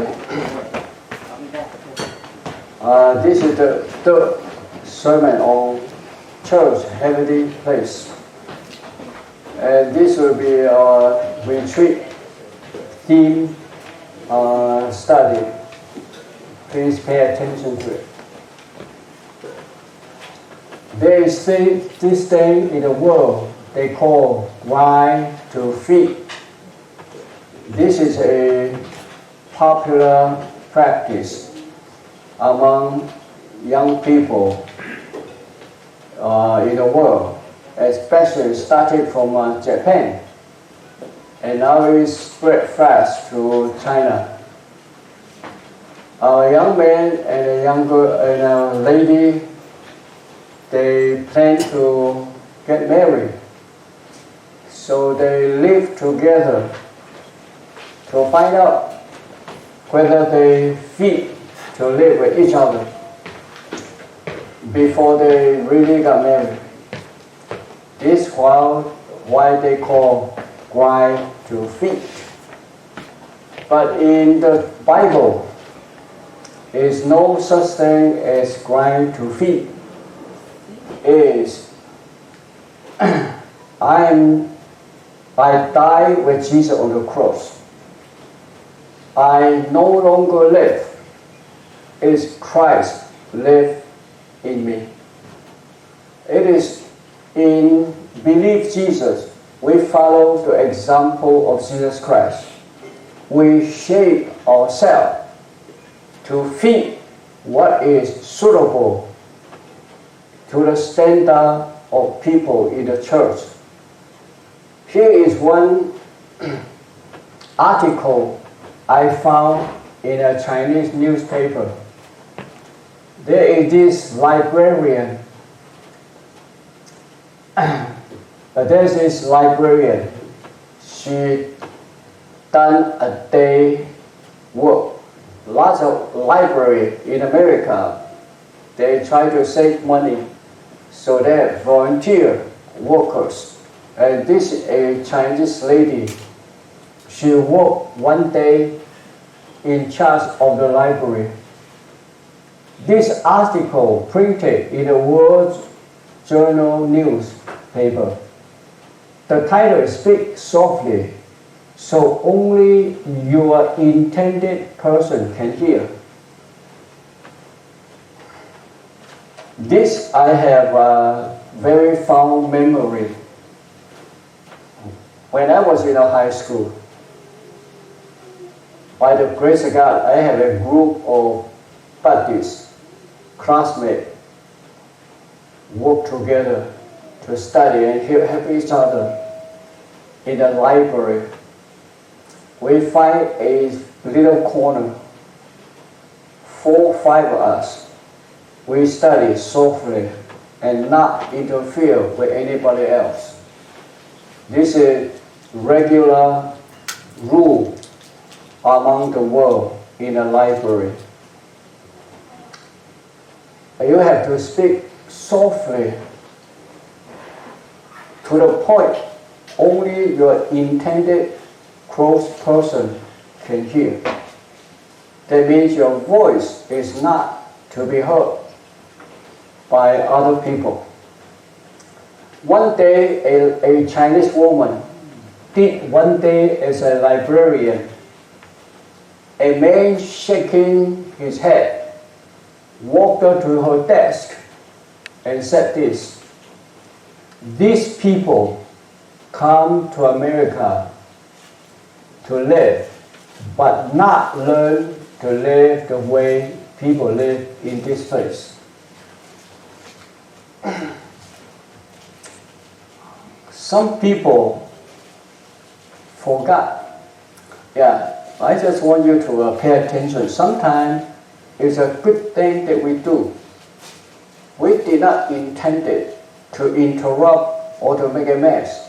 study. This is the third sermon on church, heavenly place. And this will be a retreat theme study. Please pay attention to it. There is this thing in the world they call grind to feed. This is a popular practice among young people in the world, especially started from Japan, and now it spread fast to China. A young man and a lady, they plan to get married, so they live together to find out whether they fit to live with each other before they really got married. This is why they call grind to feed. But in the Bible, there is no such thing as grind to feed. It is I died with Jesus on the cross. I no longer live. It is Christ live in me. It is in believe Jesus, we follow the example of Jesus Christ. We shape ourselves to fit what is suitable to the standard of people in the church. Here is one article I found in a Chinese newspaper. There is this librarian. There's this librarian. She done a day work. Lots of library in America, they try to save money, so they have volunteer workers. And this is a Chinese lady. She worked one day in charge of the library. This article printed in the World Journal newspaper. The title is "Speak Softly, so only your intended person can hear." This I have a very fond memory. When I was in high school, by the grace of God, I have a group of buddies, classmates, work together to study and help each other in the library. We find a little corner, 4 or 5 of us. We study softly and not interfere with anybody else. This is regular rule among the world in a library. You have to speak softly to the point only your intended close person can hear. That means your voice is not to be heard by other people. One day, a Chinese woman did one day as a librarian. A man shaking his head walked up to her desk and said this: "These people come to America to live, but not learn to live the way people live in this place." Some people forgot. I just want you to pay attention. Sometimes it's a good thing that we do. We did not intend it to interrupt or to make a mess.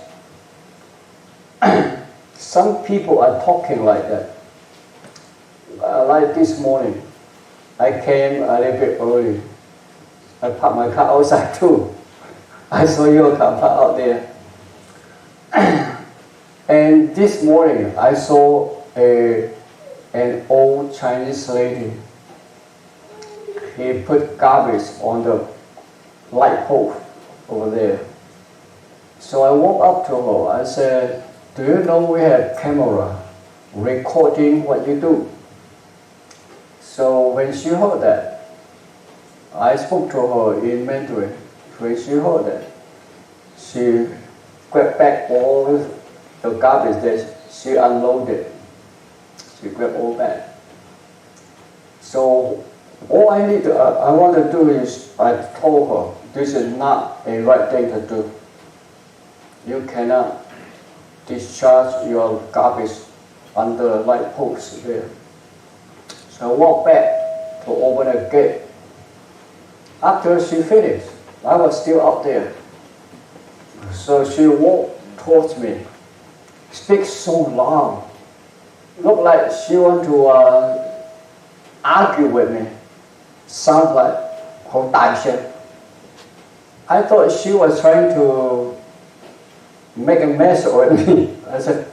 Some people are talking like that. Like this morning, I came a little bit early. I parked my car outside too. I saw your car parked out there. And this morning I saw a an old Chinese lady. He put garbage on the light pole over there. So I walked up to her. I said, "Do you know we have camera recording what you do?" So when she heard that, I spoke to her in Mandarin. When she heard that, she grabbed back all the garbage that she unloaded. She grabbed all back. So all I want to do is, I told her, this is not a right thing to do. You cannot discharge your garbage under light posts there. So I walked back to open the gate. After she finished, I was still out there. So she walked towards me, speak so loud, looked like she want to argue with me. Sounds like 好大声. I thought she was trying to make a mess with me. I said,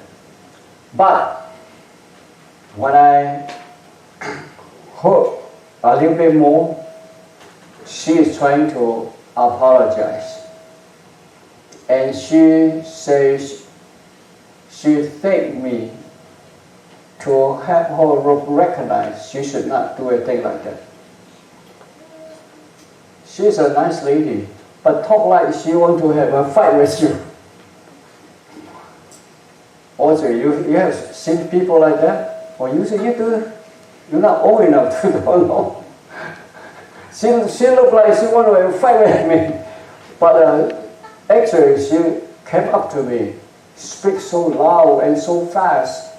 but when I heard a little bit more, she is trying to apologize. And she says she thanked me to help her recognize she should not do a thing like that. She's a nice lady, but talk like she want to have a fight with you. Also, you have seen people like that? Or you say you're not old enough to don't know. She looked like she want to fight with me. But actually, she came up to me, speak so loud and so fast.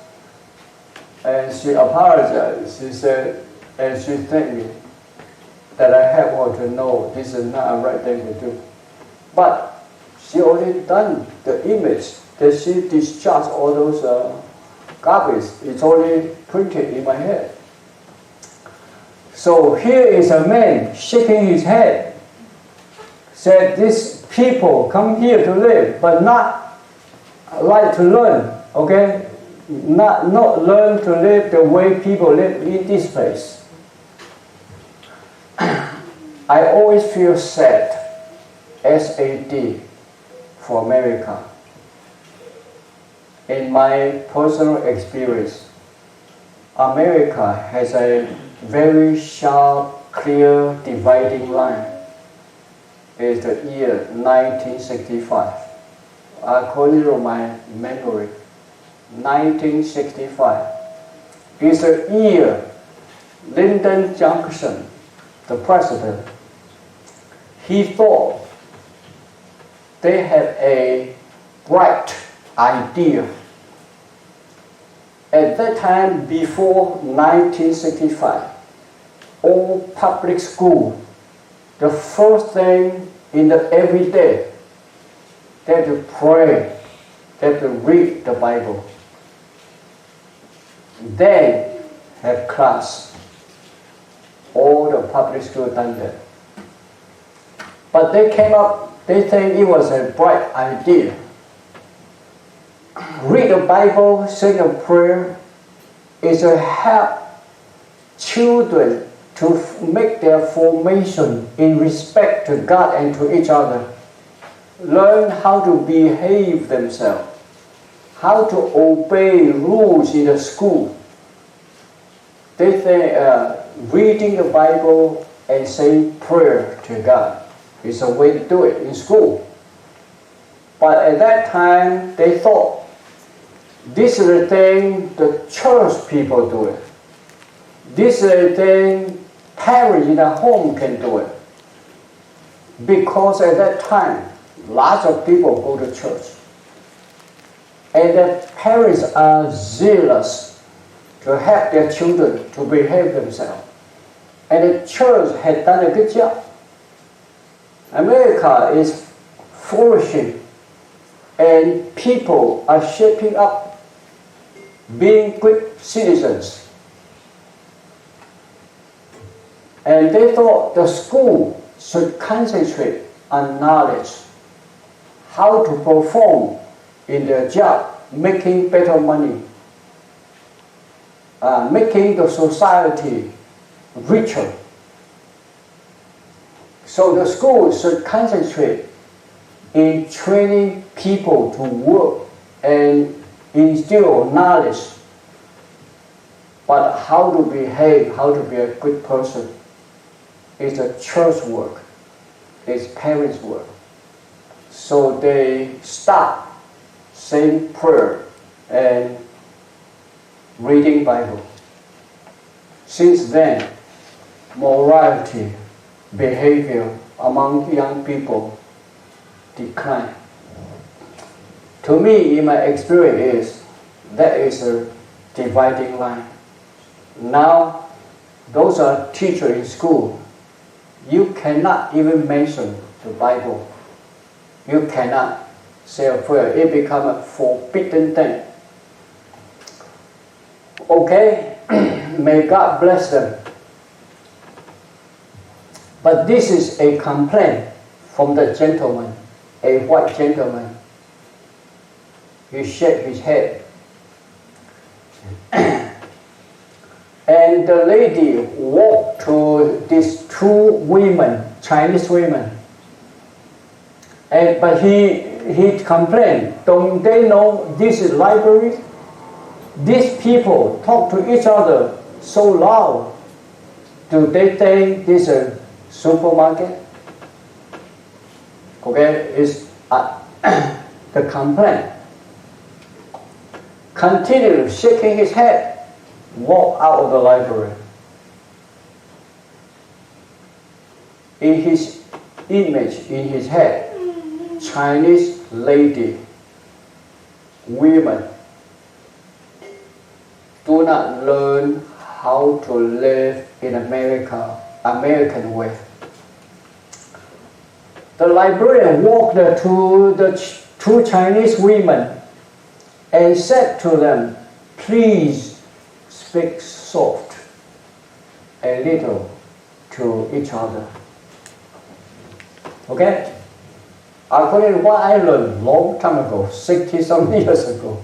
And she apologized. She said, and she thanked me that I helped her to know this is not a right thing to do. But she already done the image that she discharged all those garbage. It's already printed in my head. So here is a man shaking his head, said these people come here to live, but not like to learn, okay? Not learn to live the way people live in this place. I always feel sad, SAD, for America. In my personal experience, America has a very sharp, clear dividing line. It's the year 1965. According to my memory, 1965 is the year Lyndon Johnson, the president, he thought they had a bright idea. At that time, before 1965, all public school, the first thing in the everyday, they have to pray, they have to read the Bible. Then have class. All the public school done that. But they came up, they think it was a bright idea. Read the Bible, say a prayer, is to help children to make their formation in respect to God and to each other. Learn how to behave themselves, how to obey rules in the school. They think reading the Bible and saying prayer to God is a way to do it in school. But at that time, they thought, this is the thing the church people do it. This is the thing parents in the home can do it. Because at that time, lots of people go to church. And the parents are zealous to help their children to behave themselves. And the church had done a good job. America is flourishing, and people are shaping up, being good citizens. And they thought the school should concentrate on knowledge, how to perform in their job, making better money. making the society richer. So the school should concentrate in training people to work and instill knowledge, but how to behave, how to be a good person is a church work, it's parents' work. So they start saying prayer and reading Bible. Since then, morality, behavior among young people decline. To me, in my experience, that is a dividing line. Now, those are teachers in school. You cannot even mention the Bible. You cannot say a prayer. It becomes a forbidden thing. Okay, may God bless them. But this is a complaint from the gentleman, a white gentleman. He shook his head. And the lady walked to these two women, Chinese women. But he complained, don't they know this is library? These people talk to each other so loud. Do they think this is a supermarket? Okay, is the complaint. Continued shaking his head, walked out of the library. In his image, in his head, Chinese lady, women do not learn how to live in America, American way. The librarian walked to the two Chinese women and said to them, please speak soft a little to each other. Okay? According to what I learned long time ago, 60-some years ago,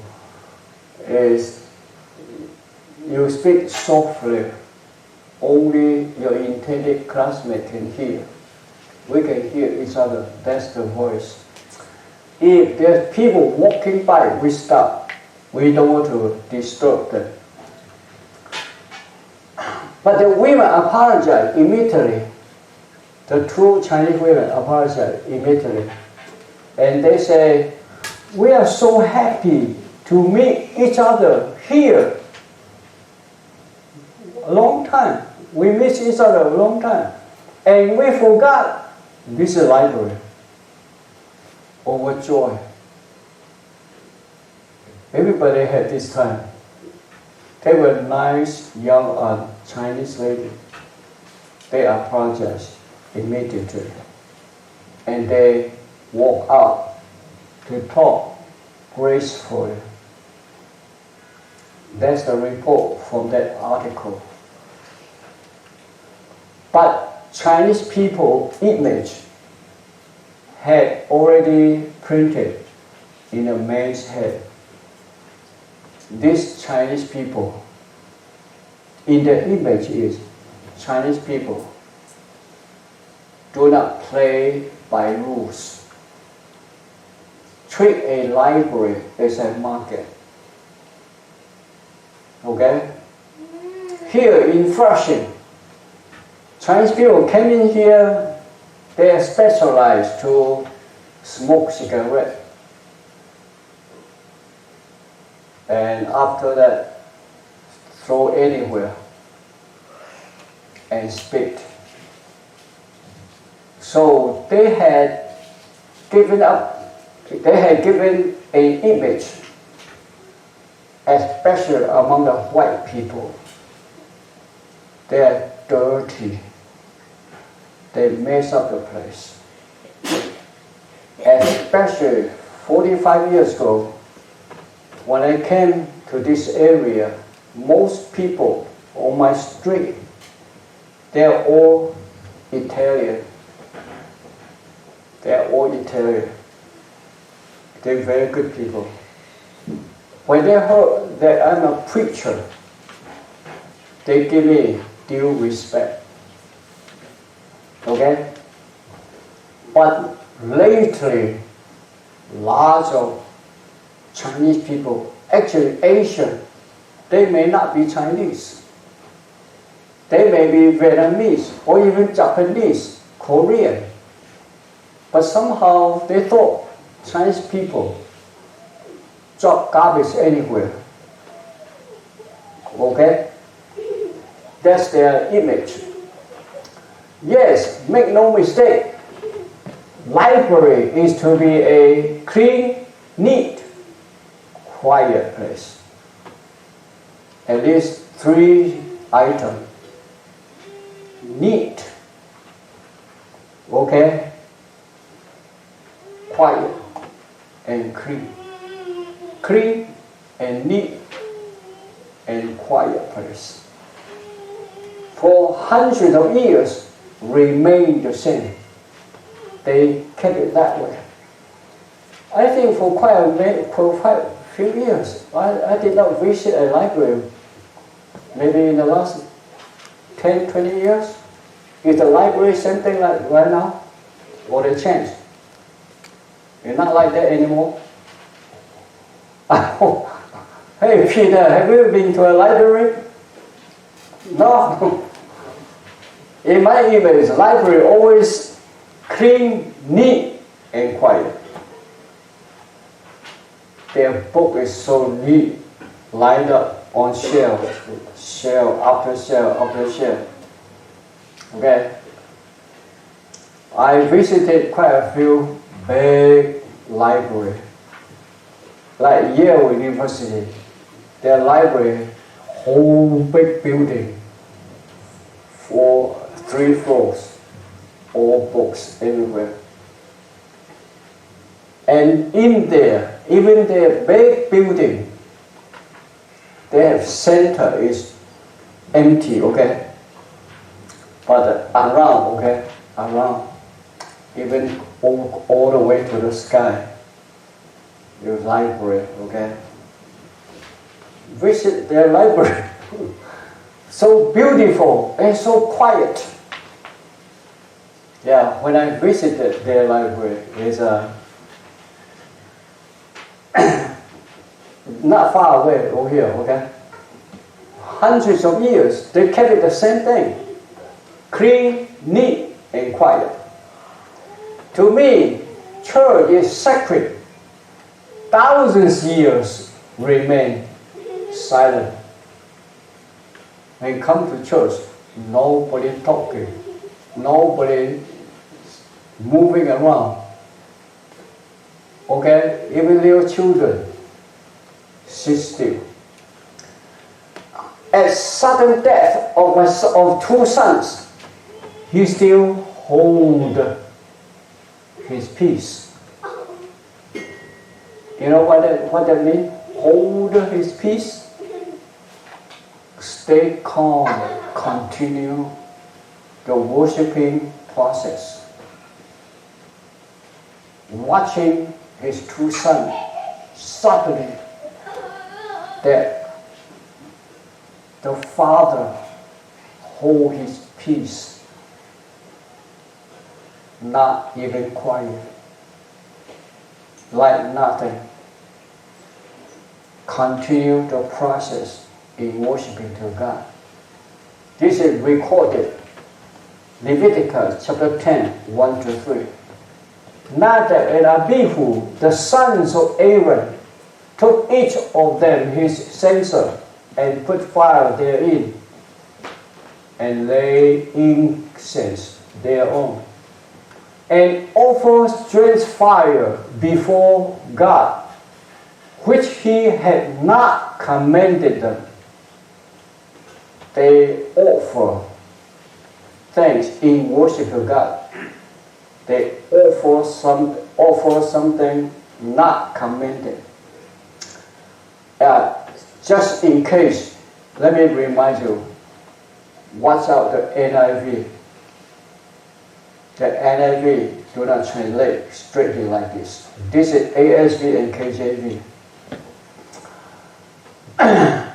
is you speak softly, only your intended classmate can hear. We can hear each other, that's the voice. If there's people walking by, we stop. We don't want to disturb them. But the women apologize immediately. The two Chinese women apologize immediately. And they say, we are so happy to meet each other here. A long time. We miss each other a long time. And we forgot this is a library. Overjoyed. Everybody had this time. They were nice, young Chinese ladies. They apologized immediately. And they walked out to talk gracefully. That's the report from that article. But Chinese people image had already printed in a man's head. These Chinese people, in the image is Chinese people do not play by rules. Treat a library as a market. Okay? Here in Flushing, Chinese people came in here, they are specialized to smoke cigarette. And after that, throw anywhere and spit. So they had given an image, especially among the white people. They are dirty. They mess up the place. Especially 45 years ago, when I came to this area, most people on my street, they're all Italian. They're all Italian. They're very good people. When they heard that I'm a preacher, they give me due respect. Okay? But lately, lots of Chinese people, actually Asian, they may not be Chinese. They may be Vietnamese or even Japanese, Korean. But somehow they thought Chinese people drop garbage anywhere. Okay? That's their image. Yes, make no mistake. Library is to be a clean, neat, quiet place. At least 3 items. Neat. Okay? Quiet and clean. Clean and neat and quiet place. For hundreds of years remain the same. They kept it that way. I think for quite a few years, I did not visit a library. Maybe in the last 10, 20 years. Is the library same thing like right now? Or they changed? It's not like that anymore. Hey Peter, have you been to a library? No. In my image, library always clean, neat, and quiet. Their book is so neat, lined up on shelf after shelf after shelf. Okay. I visited quite a few big libraries, like Yale University. Their library, whole big building, 3 floors, all books everywhere. And in there, even their big building, their center is empty, okay? But around, okay? Around, even all the way to the sky, your library, okay? Visit their library. So beautiful and so quiet. Yeah, when I visited their library, it's not far away over here, okay? Hundreds of years, they kept it the same thing. Clean, neat, and quiet. To me, church is sacred. Thousands of years remain silent. When you come to church, nobody talking, nobody moving around. Okay, even little children sit still. At sudden death of 2 sons, he still hold his peace. You know what that means? Hold his peace. Stay calm, continue the worshiping process. Watching his 2 sons suddenly dead. The father hold his peace, not even quiet, like nothing. Continue the process in worshiping to God. This is recorded, Leviticus chapter 10, 1-3. Nadab and Abihu, the sons of Aaron, took each of them his censer and put fire therein, and lay incense thereon, and offer strange fire before God, which he had not commanded them. They offer thanks in worship to God. They offer something not commanded. Just in case, let me remind you, watch out the NIV. The NIV do not translate straightly like this. This is ASV and KJV.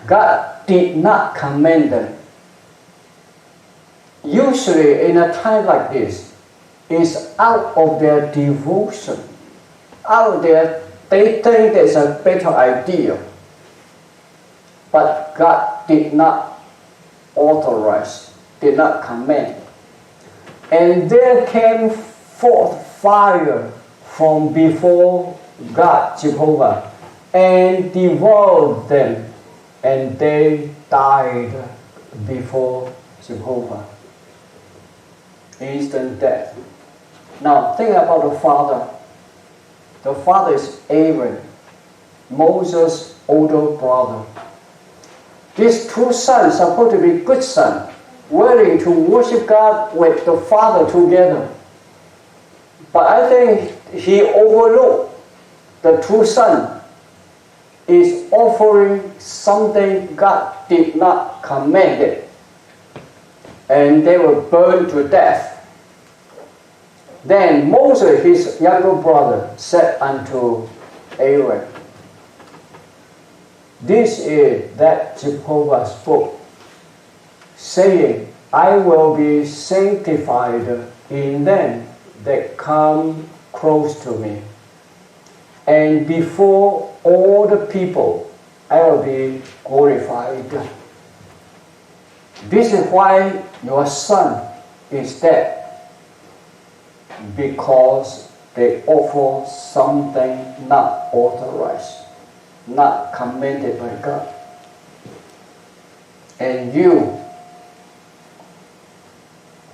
God did not command them usually in a time like this, is out of their devotion, out of their, they think there's a better idea. But God did not authorize, did not command. And there came forth fire from before God, Jehovah, and devoured them, and they died before Jehovah. Instant death. Now think about the father. The father is Aaron, Moses' older brother. These two sons are supposed to be good sons, willing to worship God with the father together. But I think he overlooked the two sons is offering something God did not command it. And they were burned to death. Then Moses, his younger brother, said unto Aaron, this is that Jehovah spoke, saying, I will be sanctified in them that come close to me. And before all the people, I will be glorified. This is why your son is dead, because they offer something not authorized, not commanded by God. And you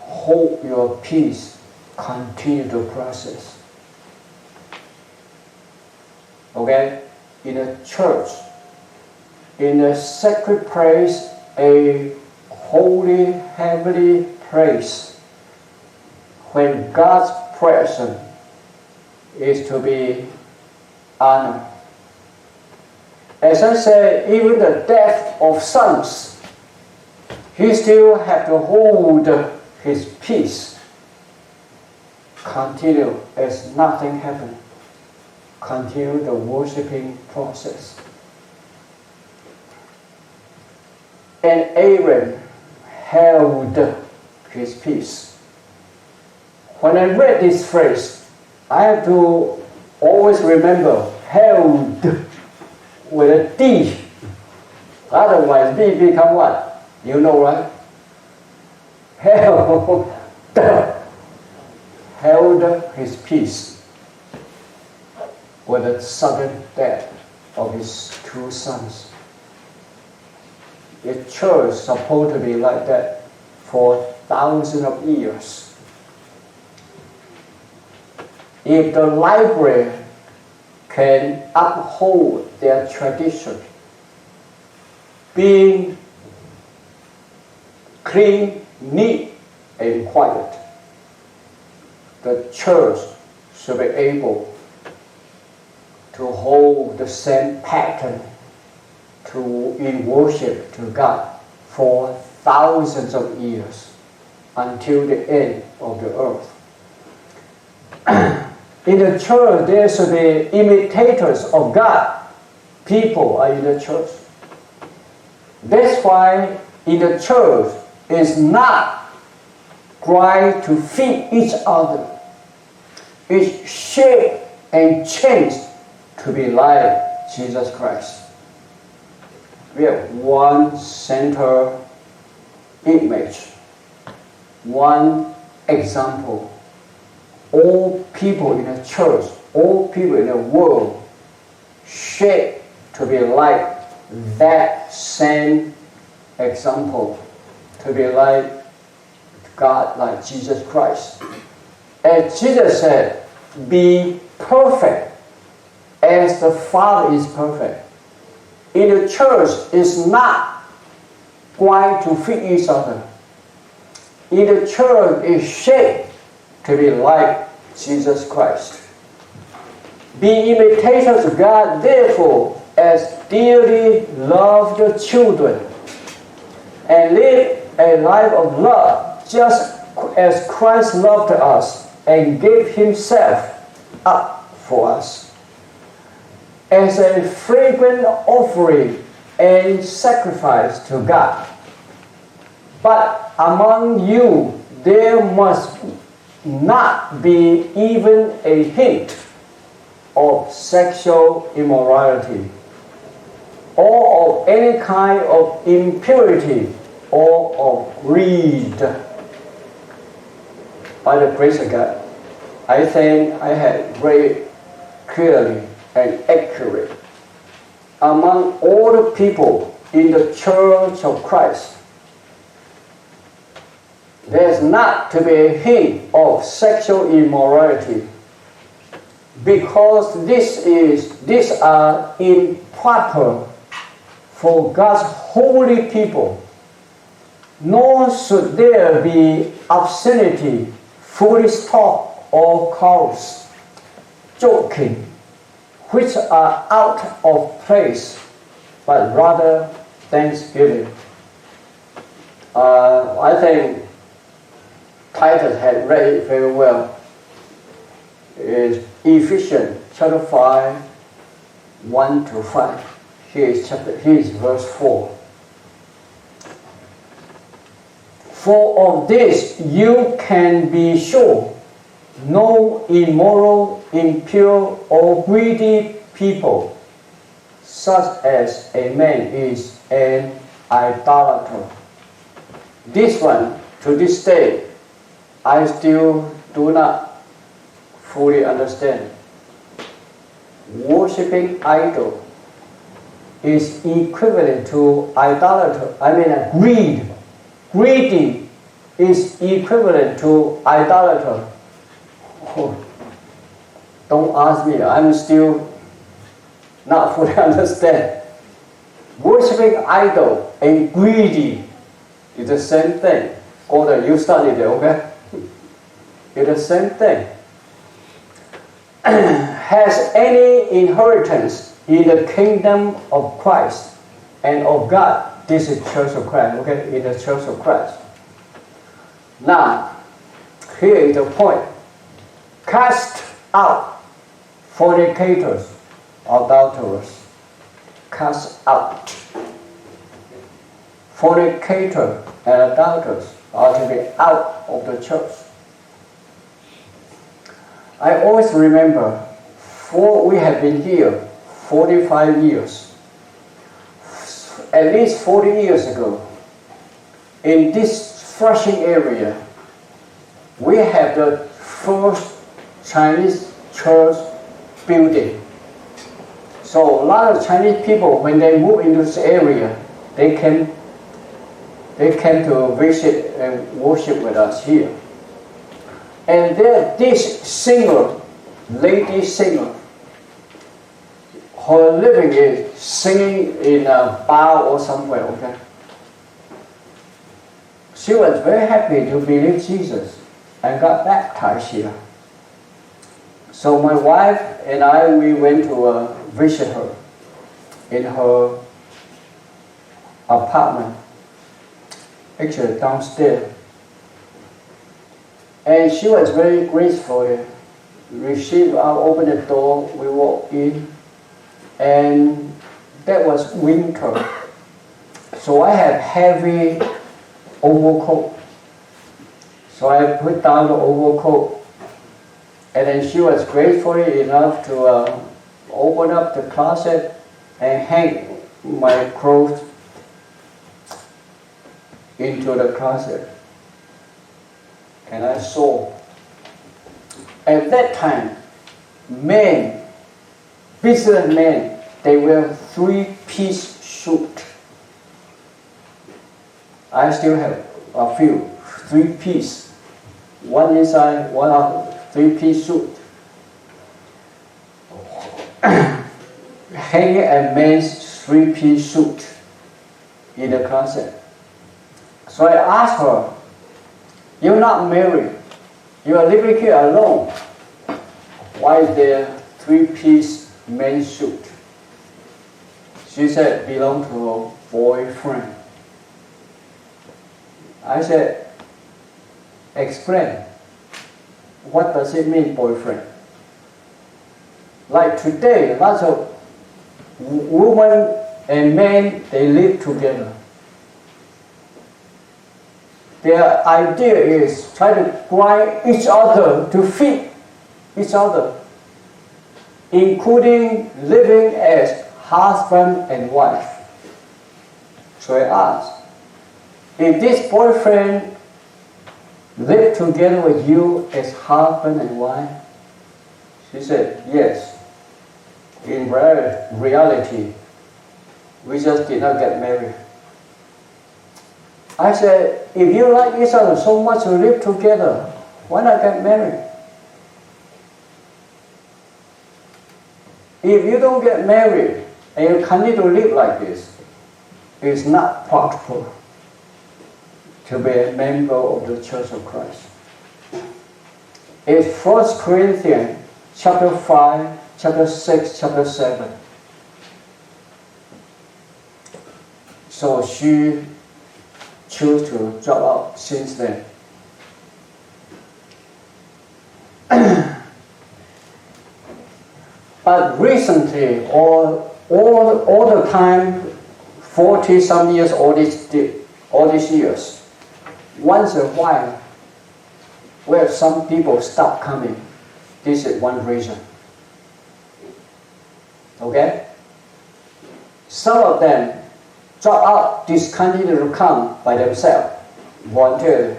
hold your peace, continue the process. Okay? In a church, in a sacred place, a holy, heavenly place, when God's presence is to be honored. As I said, even the death of sons, he still have to hold his peace, continue as nothing happened, continue the worshiping process. And Aaron held his peace. When I read this phrase, I have to always remember held with a D. Otherwise, D become what? You know, right? Held his peace with the sudden death of his two sons. The church is supposed to be like that for thousands of years. If the library can uphold their tradition, being clean, neat, and quiet, the church should be able to hold the same pattern in worship to God for thousands of years until the end of the earth. In the church, there should be imitators of God. People are in the church. That's why in the church is not trying to feed each other. It's shaped and changed to be like Jesus Christ. We have one center image, one example. All people in the church, all people in the world, shaped to be like that same example, to be like God, like Jesus Christ. As Jesus said, be perfect as the Father is perfect. In the church, it's not going to feed each other. In the church, it's shaped to be like Jesus Christ. Be imitators of God, therefore, as dearly loved children, and live a life of love, just as Christ loved us and gave himself up for us, as a fragrant offering and sacrifice to God. But among you there must not be even a hint of sexual immorality or of any kind of impurity or of greed. By the grace of God, I think I had very clearly and accurately among all the people in the Church of Christ. There's not to be a hint of sexual immorality, because these are improper for God's holy people. Nor should there be obscenity, foolish talk, or quarrels, joking, which are out of place, but rather thanksgiving. I think Titus had read it very well. Is Ephesians chapter 5, 1 to 5. Here is verse 4. For of this you can be sure, no immoral, impure, or greedy people, such as a man is an idolater. This one, to this day, I still do not fully understand. Worshipping idol is equivalent to idolater. Greed. Greedy is equivalent to idolater. Oh, don't ask me, I'm still not fully understand. Worshipping idol and greedy is the same thing. Or you studied it, okay? It's the same thing. Has any inheritance in the kingdom of Christ and of God. This is Church of Christ, okay? In the Church of Christ. Now, here is the point. Cast out fornicators, adulterers. Cast out. Fornicator and adulterers are to be out of the church. I always remember, we have been here 45 years. At least 40 years ago, in this Flushing area, we have the first Chinese church building. So a lot of Chinese people, when they move into this area, they came to visit and worship with us here. And there, this singer, lady singer, her living is singing in a bar or somewhere, okay? She was very happy to believe Jesus and got baptized here. So my wife and I, we went to visit her in her apartment, actually downstairs. And she was very graceful. Received us, opened the door, we walked in, and that was winter. So I had heavy overcoat. So I put down the overcoat, and then she was grateful enough to open up the closet and hang my clothes into the closet. And I saw, at that time, men, businessmen, they wear three-piece suit. I still have a few three-piece, one inside, one out, three-piece suit. Hanging a man's three-piece suit in the closet. So I asked her, "You're not married. You are living here alone. Why is there three-piece men's suit?" She said, "Belong to her boyfriend." I said, "Explain. What does it mean, boyfriend?" Like today, lots of women and men, they live together. their idea is try to grind each other to feed each other, including living as husband and wife. So I asked, if this boyfriend lived together with you as husband and wife? She said, yes. In reality, we just did not get married. I said, if you like each other so much to live together, why not get married? If you don't get married and you continue to live like this, it's not practical to be a member of the Church of Christ. It's 1 Corinthians chapter 5, chapter 6, chapter 7. So she chose to drop out since then. But recently, all the time, 40-some years, all these years, once in a while, where some people stop coming. This is one reason. Okay? Some of them drop out, discontinue to come by themselves, voluntarily.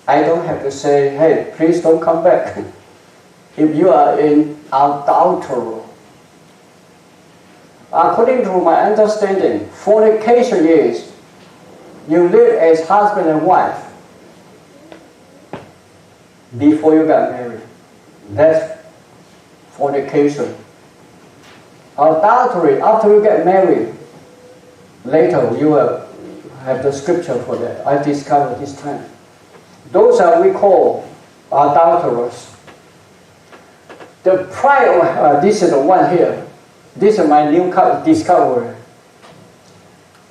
I don't have to say, hey, please don't come back. If you are in adultery. According to my understanding, fornication is you live as husband and wife before you got married. That's fornication. Adultery, after you get married, later you will have the scripture for that. I discovered this time. Those are we call adulterers. The pride of, this is the one here. This is my new discovery.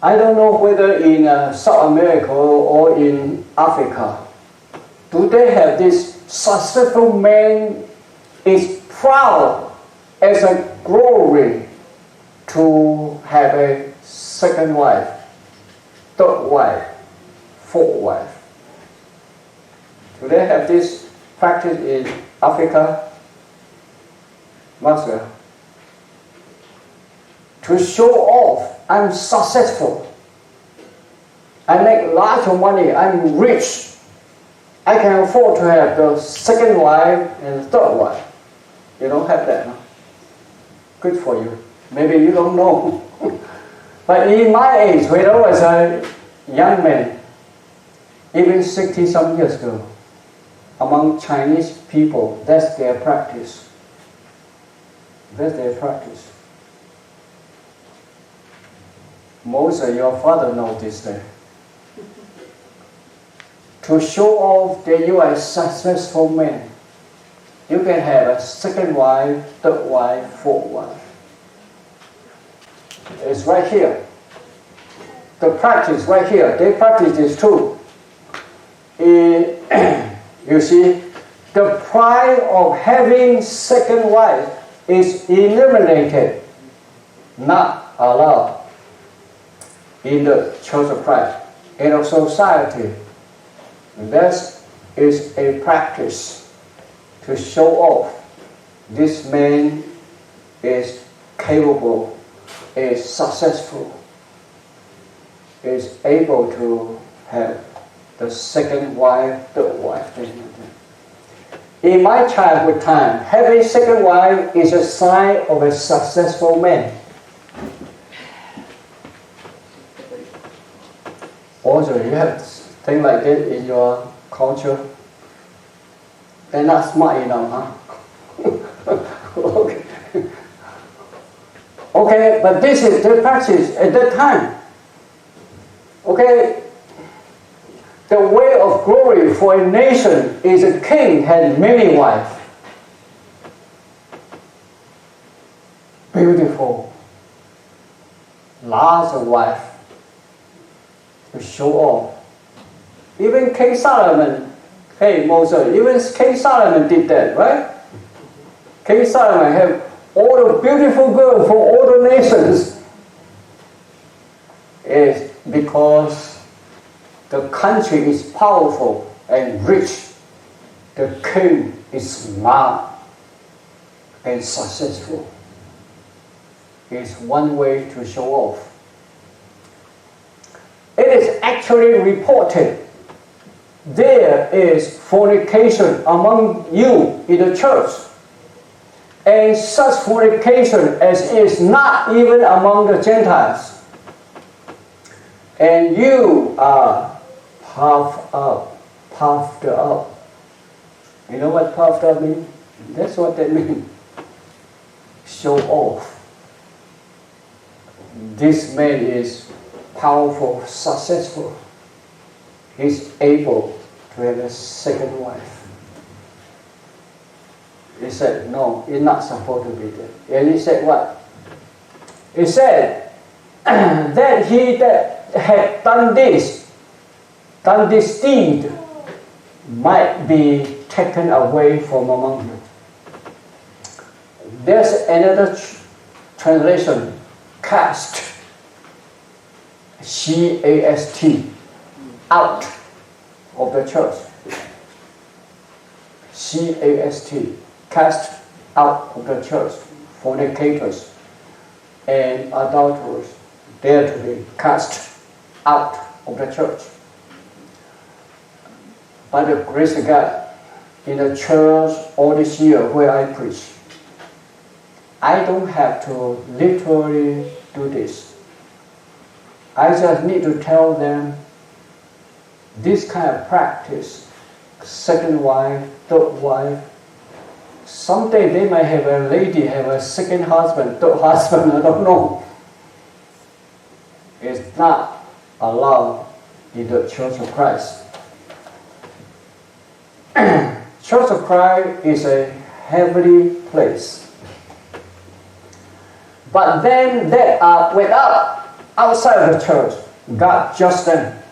I don't know whether in South America or in Africa, do they have this successful man is proud as a glory to have a second wife, third wife, fourth wife. Do they have this practice in Africa? Maxwell. To show off, I'm successful. I make lots of money, I'm rich. I can afford to have the second wife and the third wife. You don't have that, no? Good for you. Maybe you don't know. But in my age, when I was a young man, even 60-some years ago, among Chinese people, that's their practice. That's their practice. Most of your father knows this thing. To show off that you are a successful man, you can have a second wife, third wife, fourth wife. It's right here. The practice right here. They practice this too. You see, the pride of having second wife is eliminated, not allowed in the Church of Christ. In a society, that is a practice to show off this man is capable, is successful, is able to have the second wife, third wife. In my childhood time, having a second wife is a sign of a successful man. Also, you have things like that in your culture. They're not smart enough, huh? Okay. Okay, but this is the practice at that time. Okay, the way of glory for a nation is a king had many wives. Beautiful. Lots of wives. To show off. Even King Solomon, hey Moses, even King Solomon did that, right? King Solomon had all the beautiful girls for all the nations. It's because The country is powerful and rich. The king is smart and successful. It's one way to show off. It is actually reported there is fornication among you in the church, and such fornication as is not even among the Gentiles. And you are puffed up. You know what puffed up means? That's what that means. Show off. This man is powerful, successful. He's able to have a second wife. He said, no, it's not supposed to be there. And he said what? He said that he that had done this deed might be taken away from among you. There's another translation, cast. C-A-S-T, out of the church. C-A-S-T, cast out of the church. Fornicators and adulterers, they are to be cast out of the church. By the grace of God, in the church all this year where I preach, I don't have to literally do this. I just need to tell them this kind of practice, second wife, third wife. Someday they might have a lady, have a second husband, third husband, I don't know. It's not allowed in the Church of Christ. Church of Christ is a heavenly place. But them that are without, outside of the church, God judged them.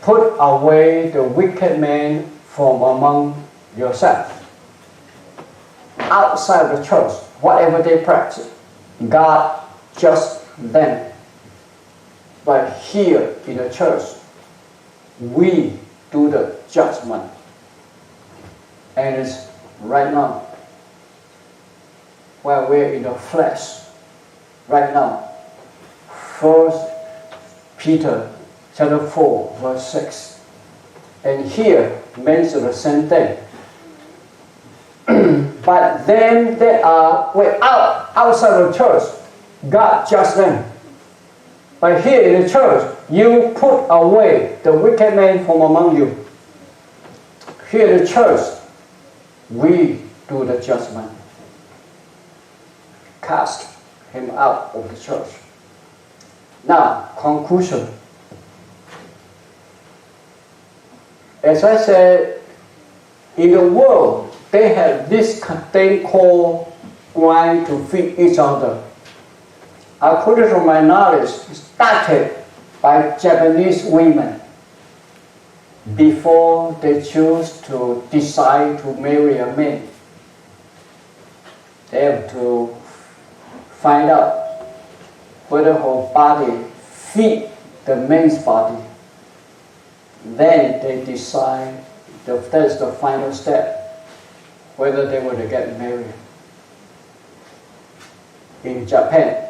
Put away the wicked man from among yourself. Outside of the church, whatever they practice, God judged them. But here in the church, we do the judgment. And it's right now, while we're in the flesh, right now. 1 Peter chapter 4, verse 6. And here mentions the same thing. But them that are without, outside of the church, God judged them. But here in the church, you put away the wicked man from among you. Here in the church, we do the judgment. Cast him out of the church. Now, conclusion. As I said, in the world, they have this thing called grind to feed each other. According to my knowledge, it started by Japanese women before they choose to decide to marry a man. They have to find out whether her body fit the man's body. Then they decide, that's the final step, whether they were to get married. In Japan,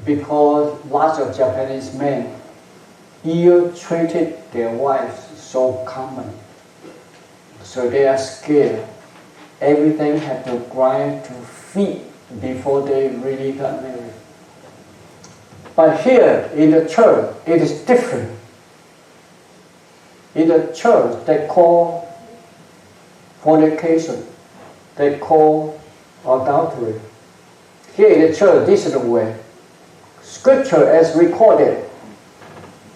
because lots of Japanese men ill-treated their wives so common, so they are scared. Everything had to grind to feed before they really got married. But here in the church, it is different. In the church, they call fornication, they call adultery. Here in the church, this is the way. Scripture as recorded,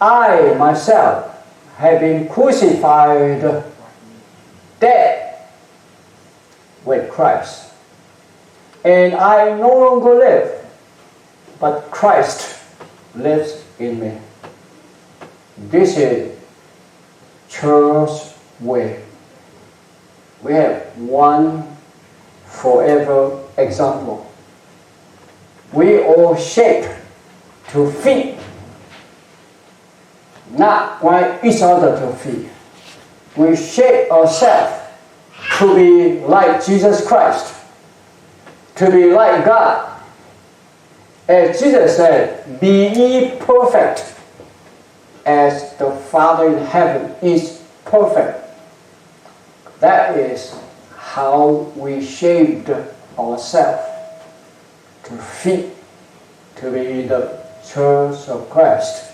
I myself have been crucified, dead with Christ. And I no longer live, but Christ lives in me. This is church way. We have one forever example. We all shaped to fit not want each other to feed. We shape ourselves to be like Jesus Christ, to be like God. As Jesus said, be ye perfect, as the Father in heaven is perfect. That is how we shaped ourselves to fit, to be the Church of Christ.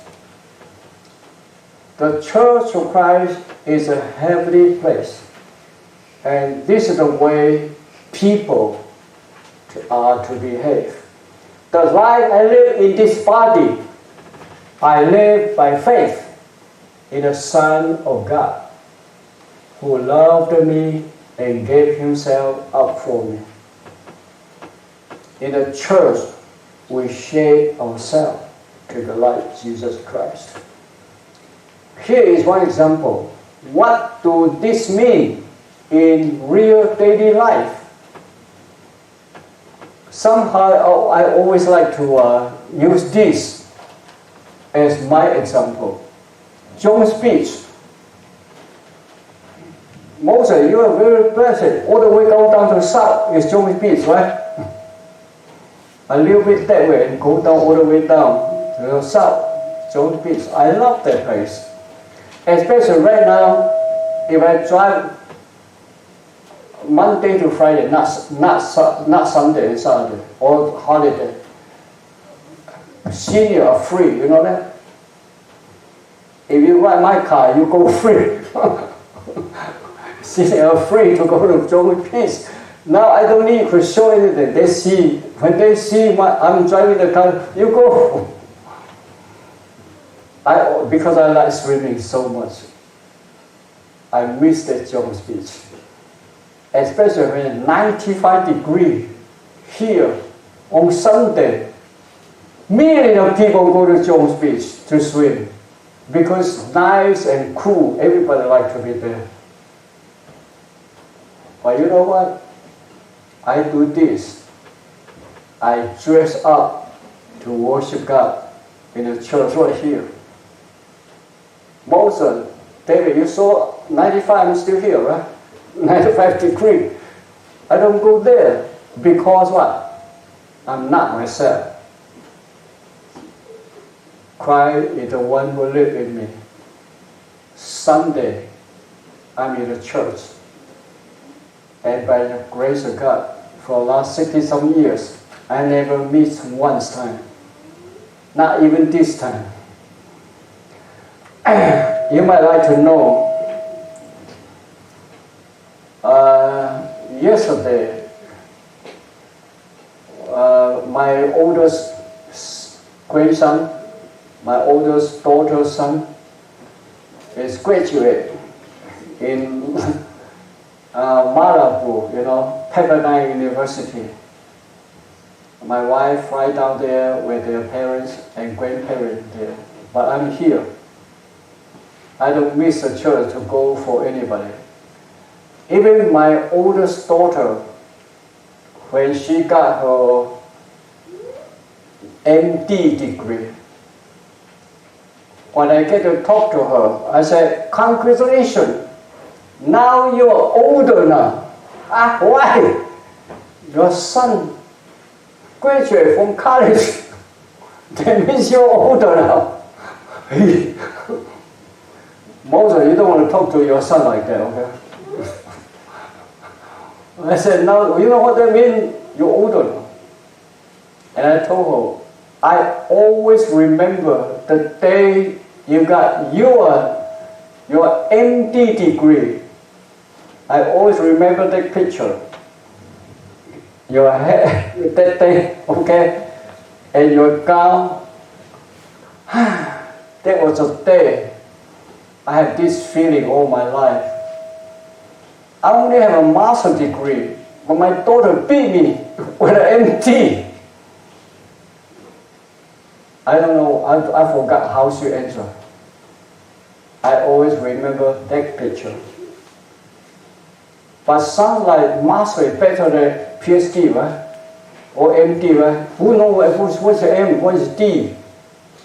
The Church of Christ is a heavenly place, and this is the way people are to behave. The life I live in this body, I live by faith in the Son of God, who loved me and gave himself up for me. In the church, we shape ourselves to be like Jesus Christ. Here is one example. What do this mean in real daily life? Somehow I always like to use this as my example. John's speech. Moses, you are very blessed. All the way down to south is John's speech, right? A little bit that way and go down all the way down to the south, John's beach. I love that place. Especially right now, if I drive Monday to Friday, not Sunday and Saturday, or holiday. Senior are free, you know that? If you ride my car, you go free. Senior are free to go to John's beach. Now I don't need to show anything. They see, when they see I'm driving the car, you go. Because I like swimming so much, I miss that John's beach. Especially when 95 degrees here on Sunday, millions of people go to John's beach to swim because it's nice and cool. Everybody likes to be there. But you know what? I do this. I dress up to worship God in the church right here. Moses, David, you saw 95, I'm still here, right? 95 degrees. I don't go there because what? I'm not myself. Christ is the one who lives in me. Sunday, I'm in the church. And by the grace of God, for the last 60-some years, I never missed one time. Not even this time. You might like to know, yesterday, my oldest grandson, my oldest daughter's son, is graduate in Malibu, Pepperdine University. My wife fly down there with their parents and grandparents there, but I'm here. I don't miss the church to go for anybody. Even my oldest daughter, when she got her MD degree, when I get to talk to her, I said, congratulations, now you're older now. Why? Your son graduated from college. That means you're older now. Moses, you don't want to talk to your son like that, okay? I said, no, you know what that means? You're older now. And I told her, I always remember the day you got your MD degree. I always remember that picture. Your hair, that day, okay? And your gown. That was a day I had this feeling all my life. I only have a master's degree, but my daughter beat me with an MD. I don't know, I forgot how she answered. I always remember that picture. But sounds like master is better than PhD, right? Or MD, right? Who knows what's the M, what is D?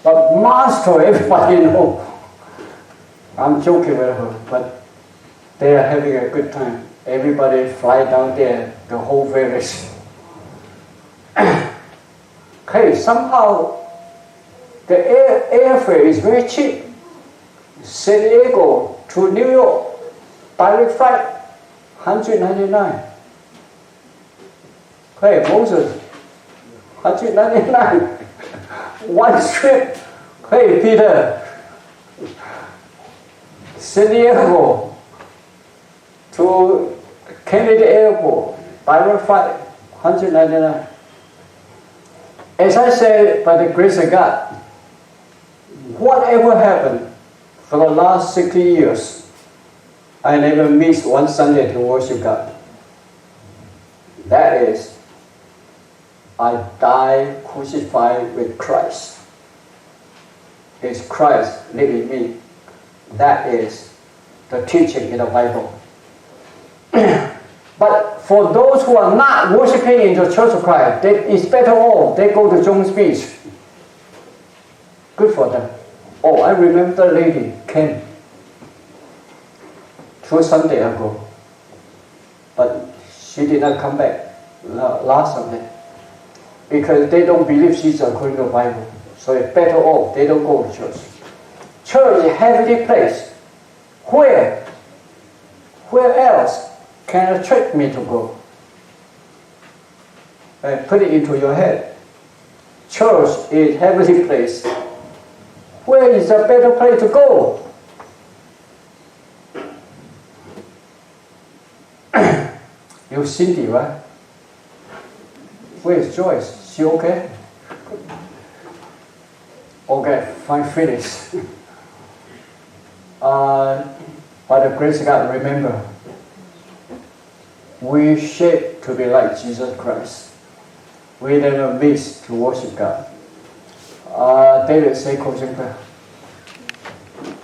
But master, everybody knows. I'm joking with her, but they are having a good time. Everybody fly down there, the whole village. Hey, somehow the airfare is very cheap. San Diego to New York, direct flight, $199. Hey, Moses, $199. One trip. Hey, Peter, San Diego to Kennedy Airport, direct flight, $199. As I said, by the grace of God, whatever happened for the last 60 years, I never missed one Sunday to worship God. That is, I died crucified with Christ. It's Christ living in me. That is the teaching in the Bible. But for those who are not worshiping in the Church of Christ, it's better off they go to Jones Beach. Good for them. Oh, I remember the lady came 2 Sunday ago, but she did not come back last Sunday because they don't believe she's according to the Bible. So it's better off they don't go to church. Church is a heavenly place. Where else can attract me to go? And put it into your head. Church is a heavenly place. Where is a better place to go? You Cindy, right? Where is Joyce? She okay? Okay, fine, finish. By the grace of God, remember, we shape to be like Jesus Christ. We never miss to worship God. David, say closing prayer.